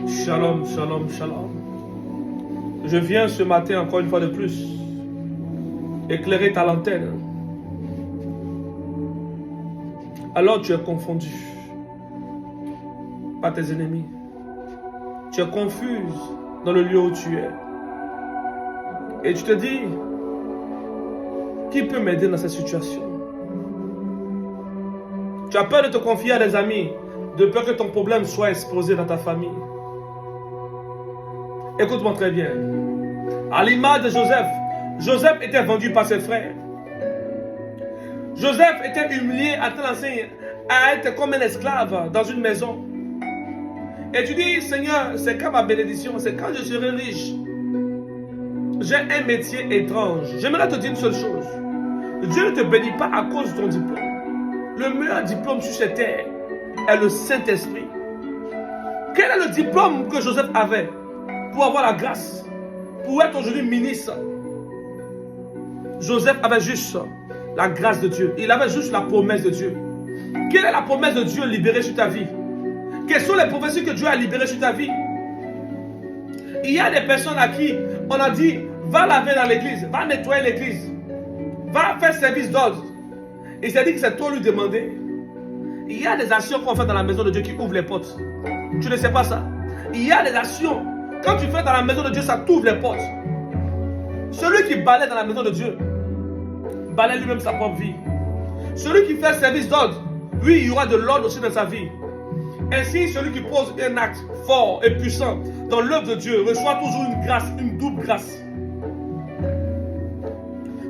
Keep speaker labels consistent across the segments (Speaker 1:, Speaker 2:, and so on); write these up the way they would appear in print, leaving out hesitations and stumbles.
Speaker 1: Shalom, shalom, shalom. Je viens ce matin encore une fois de plus éclairer ta lanterne. Alors tu es confondu par tes ennemis. Tu es confuse dans le lieu où tu es. Et tu te dis, qui peut m'aider dans cette situation? Tu as peur de te confier à des amis, de peur que ton problème soit exposé dans ta famille. Écoute-moi très bien. À l'image de Joseph, Joseph était vendu par ses frères. Joseph était humilié à être comme un esclave dans une maison. Et tu dis, Seigneur, c'est quand ma bénédiction, c'est quand je serai riche. J'ai un métier étrange. J'aimerais te dire une seule chose. Dieu ne te bénit pas à cause de ton diplôme. Le meilleur diplôme sur cette terre est le Saint-Esprit. Quel est le diplôme que Joseph avait pour avoir la grâce, pour être aujourd'hui ministre? Joseph avait juste la grâce de Dieu. Il avait juste la promesse de Dieu. Quelle est la promesse de Dieu libérée sur ta vie? Quelles sont les prophéties que Dieu a libérées sur ta vie? Il y a des personnes à qui on a dit, va laver dans l'église, va nettoyer l'église, va faire service d'ordre. Il s'est dit que c'est toi lui demander. Il y a des actions qu'on fait dans la maison de Dieu qui ouvrent les portes. Tu ne sais pas ça? Il y a des actions, quand tu fais dans la maison de Dieu, ça t'ouvre les portes. Celui qui balaie dans la maison de Dieu, balaie lui-même sa propre vie. Celui qui fait service d'ordre, lui, il y aura de l'ordre aussi dans sa vie. Ainsi, celui qui pose un acte fort et puissant dans l'œuvre de Dieu reçoit toujours une grâce, une double grâce.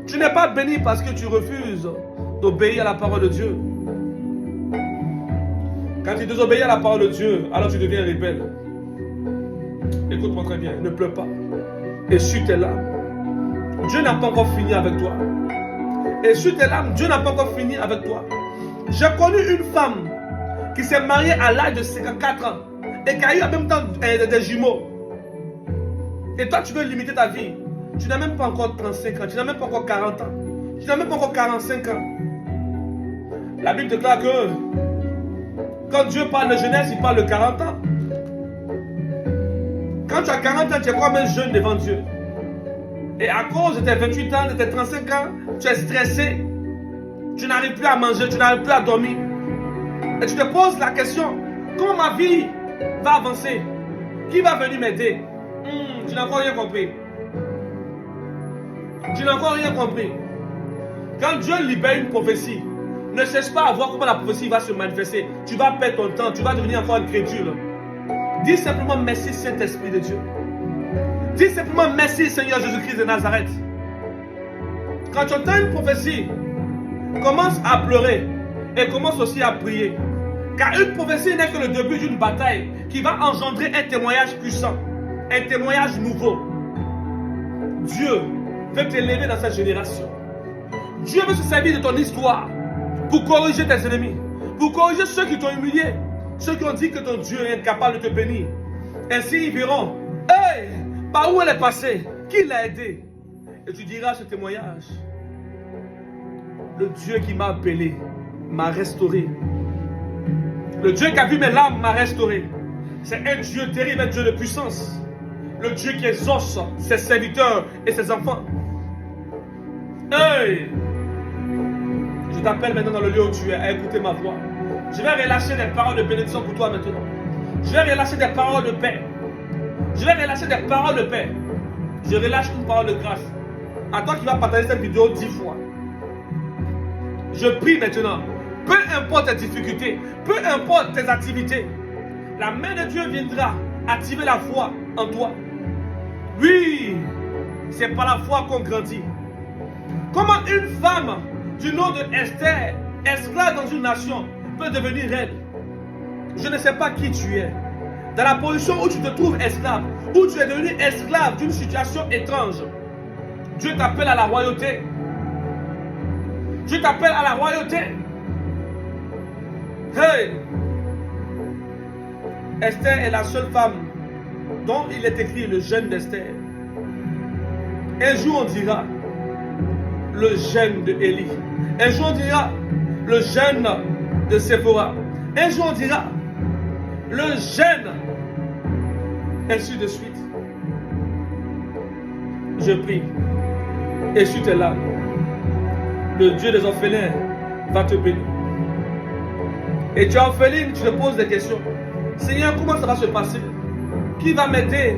Speaker 1: Tu n'es pas béni parce que tu refuses d'obéir à la parole de Dieu. Quand tu désobéis à la parole de Dieu, alors tu deviens rebelle. Écoute-moi très bien, ne pleure pas. Essuie tes larmes. Dieu n'a pas encore fini avec toi. Essuie tes larmes, Dieu n'a pas encore fini avec toi. J'ai connu une femme qui s'est mariée à l'âge de 54 ans et qui a eu en même temps des jumeaux. Et toi, tu veux limiter ta vie. Tu n'as même pas encore 35 ans, tu n'as même pas encore 40 ans, tu n'as même pas encore 45 ans. La Bible déclare que quand Dieu parle de jeunesse, il parle de 40 ans. Quand tu as 40 ans, tu es comme un jeune devant Dieu. Et à cause de tes 28 ans, de tes 35 ans, tu es stressé. Tu n'arrives plus à manger, tu n'arrives plus à dormir. Et tu te poses la question, comment ma vie va avancer? Qui va venir m'aider? Tu n'as encore rien compris. Tu n'as encore rien compris. Quand Dieu libère une prophétie, ne cherche pas à voir comment la prophétie va se manifester. Tu vas perdre ton temps, tu vas devenir encore incrédule. Dis simplement merci Saint-Esprit de Dieu. Dis simplement merci Seigneur Jésus-Christ de Nazareth. Quand tu entends une prophétie, commence à pleurer et commence aussi à prier. Car une prophétie n'est que le début d'une bataille qui va engendrer un témoignage puissant, un témoignage nouveau. Dieu veut t'élever dans cette génération. Dieu veut se servir de ton histoire pour corriger tes ennemis, pour corriger ceux qui t'ont humilié, ceux qui ont dit que ton Dieu est incapable de te bénir. Ainsi ils verront, hey, par où elle est passée, qui l'a aidé. Et tu diras ce témoignage, le Dieu qui m'a appelé m'a restauré. Le Dieu qui a vu mes larmes m'a restauré. C'est un Dieu terrible, un Dieu de puissance. Le Dieu qui exauce ses serviteurs et ses enfants. Hey! Je t'appelle maintenant dans le lieu où tu es à écouter ma voix. Je vais relâcher des paroles de bénédiction pour toi maintenant. Je vais relâcher des paroles de paix. Je vais relâcher des paroles de paix. Je relâche une parole de grâce. À toi qui vas partager cette vidéo 10 fois. Je prie maintenant. Peu importe tes difficultés, peu importe tes activités, la main de Dieu viendra activer la foi en toi. Oui, c'est par la foi qu'on grandit. Comment une femme du nom de Esther, esclave dans une nation, peut devenir reine? Je ne sais pas qui tu es. Dans la position où tu te trouves esclave, où tu es devenu esclave d'une situation étrange, Dieu t'appelle à la royauté. Dieu t'appelle à la royauté. Hey! Esther est la seule femme dont il est écrit le jeûne d'Esther. Un jour on dira le jeûne de Élie. Un jour on dira le jeûne de Séphora. Un jour on dira le jeûne Ainsi de suite. Je prie. Essuie tes larmes. Le Dieu des orphelins va te bénir. Et tu es orpheline, tu te poses des questions. Seigneur, comment ça va se passer? Qui va m'aider?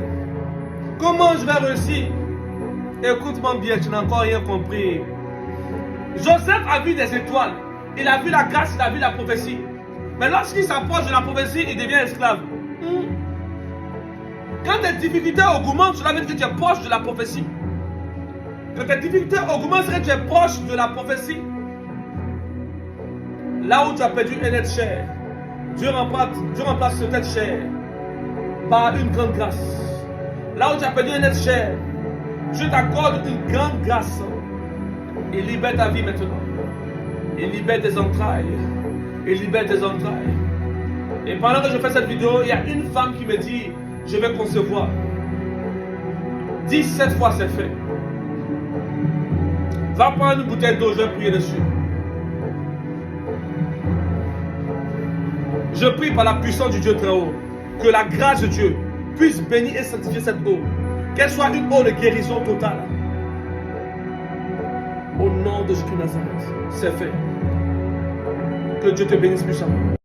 Speaker 1: Comment je vais réussir? Écoute-moi bien, tu n'as encore rien compris. Joseph a vu des étoiles. Il a vu la grâce, il a vu la prophétie. Mais lorsqu'il s'approche de la prophétie, il devient esclave. Quand tes difficultés augmentent, cela veut dire que tu es proche de la prophétie. Quand tes difficultés augmentent, c'est que tu es proche de la prophétie. Là où tu as perdu un être cher, Dieu remplace cet être cher par une grande grâce. Là où tu as perdu un être cher, Dieu t'accorde une grande grâce. Il libère ta vie maintenant. Il libère tes entrailles. Il libère tes entrailles. Et pendant que je fais cette vidéo, il y a une femme qui me dit, je vais concevoir. 17 fois c'est fait. Va prendre une bouteille d'eau, je vais prier dessus. Je prie par la puissance du Dieu très haut, que la grâce de Dieu puisse bénir et sanctifier cette eau. Qu'elle soit une eau de guérison totale. Au nom de Jésus Nazareth, c'est fait. Que Dieu te bénisse puissamment.